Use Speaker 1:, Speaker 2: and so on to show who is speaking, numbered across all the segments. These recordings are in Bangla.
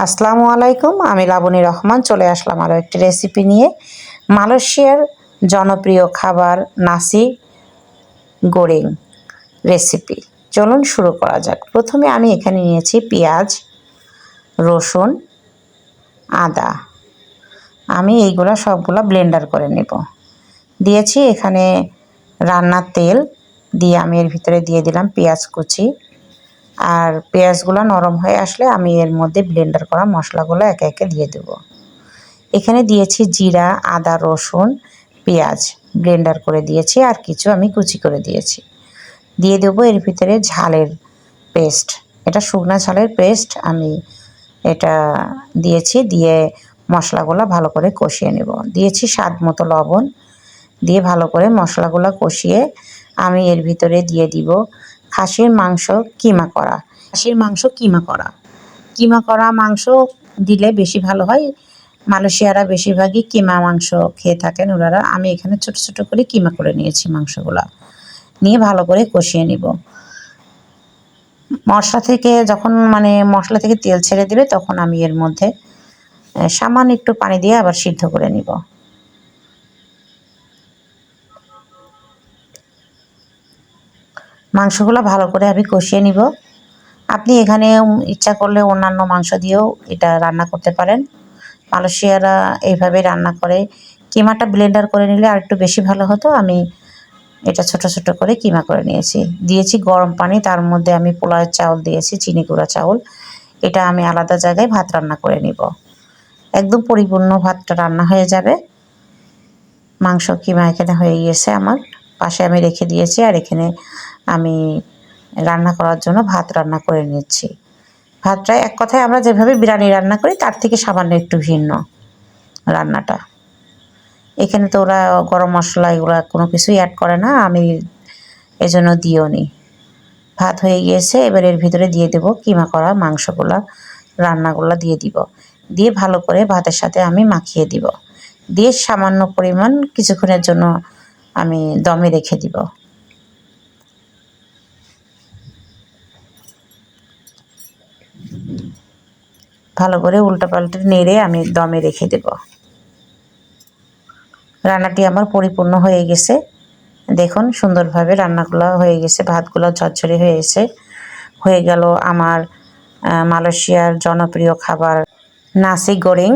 Speaker 1: আসসালামু আলাইকুম, আমি লাবনী রহমান চলে আসলাম আরও একটি রেসিপি নিয়ে। মালয়েশিয়ার জনপ্রিয় খাবার নাসি গোরেং রেসিপি। চলুন শুরু করা যাক। প্রথমে আমি এখানে নিয়েছি পেঁয়াজ, রসুন, আদা। আমি এইগুলো সবগুলো ব্লেন্ডার করে নেব। দিয়েছি এখানে রান্নার তেল, দিয়ে আমি এর ভিতরে দিয়ে দিলাম পেঁয়াজ কুচি। আর পেঁয়াজগুলো নরম হয়ে আসলে আমি এর মধ্যে ব্লেন্ডার করা মশলাগুলো একে একে দিয়ে দেব। এখানে দিয়েছি জিরা, আদা, রসুন, পেঁয়াজ ব্লেন্ডার করে দিয়েছি, আর কিছু আমি কুচি করে দিয়েছি। দিয়ে দেবো এর ভিতরে ঝালের পেস্ট, এটা শুকনো ঝালের পেস্ট আমি এটা দিয়েছি। দিয়ে মশলাগুলো ভালো করে কষিয়ে নেব। দিয়েছি স্বাদ মতো লবণ। দিয়ে ভালো করে মশলাগুলো কষিয়ে আমি এর ভিতরে দিয়ে দিব খাসির মাংস কিমা করা। কিমা করা মাংস দিলে বেশি ভালো হয়। মালয়েশিয়ারা বেশিরভাগই কিমা মাংস খেয়ে থাকেন ওনারা। আমি এখানে ছোট ছোট করে কিমা করে নিয়েছি মাংসগুলো। নিয়ে ভালো করে কষিয়ে নিব। মশলা থেকে তেল ছেড়ে দেবে, তখন আমি এর মধ্যে সামান্য একটু পানি দিয়ে আবার সিদ্ধ করে নিব। মাংসগুলো ভালো করে আমি কষিয়ে নিব। আপনি এখানে ইচ্ছা করলে অন্যান্য মাংস দিয়েও এটা রান্না করতে পারেন। মালয়েশিয়ারা এইভাবে রান্না করে। কিমাটা ব্লেন্ডার করে নিলে আর একটু বেশি ভালো হতো। আমি এটা ছোট ছোট করে কিমা করে নিয়েছি। দিয়েছি গরম পানি, তার মধ্যে আমি পোলাওয়ের চাউল দিয়েছি, চিনি গুঁড়া চাউল। এটা আমি আলাদা জায়গায় ভাত রান্না করে নিব। একদম পরিপূর্ণ ভাতটা রান্না হয়ে যাবে। মাংস কিমা এখানে হয়ে গিয়েছে আমার, পাশে আমি রেখে দিয়েছি। আর এখানে আমি রান্না করার জন্য ভাত রান্না করে নিচ্ছি। ভাতটা এক কথায় আমরা যেভাবে বিরিয়ানি রান্না করি তার থেকে সামান্য একটু ভিন্ন রান্নাটা। এখানে তো ওরা গরম মশলা এগুলো কোনো কিছুই অ্যাড করে না, আমি এজন্য দিও নি। ভাত হয়ে গিয়েছে, এবার এর ভিতরে দিয়ে দেব কিমা করা মাংসগুলো, রান্নাগুলো দিয়ে দিব। দিয়ে ভালো করে ভাতের সাথে আমি মাখিয়ে দিব। দিয়ে সামান্য পরিমাণ কিছুক্ষণের জন্য আমি দমে রেখে দিব। ভালো করে উল্টাপাল্টা নেড়ে আমি দমে রেখে দেব। রান্নাটি আমার পরিপূর্ণ হয়ে গেছে। দেখুন সুন্দরভাবে রান্নাগুলো হয়ে গেছে, ভাতগুলো ঝরঝরে হয়ে গেল আমার মালয়েশিয়ার জনপ্রিয় খাবার নাসি গোরেং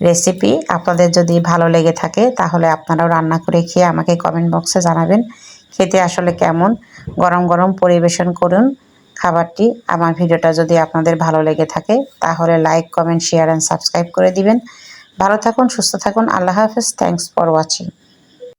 Speaker 1: রেসিপি। আপনাদের যদি ভালো লেগে থাকে তাহলে আপনারাও রান্না করে খেয়ে আমাকে কমেন্ট বক্সে জানাবেন খেতে আসলে কেমন। গরম গরম পরিবেশন করুন খাবারটি। আমার ভিডিওটা যদি আপনাদের ভালো লেগে থাকে তাহলে like, comment, share and subscribe করে দিবেন। ভালো থাকুন, সুস্থ থাকুন। আল্লাহ হাফেজ। Thanks for watching.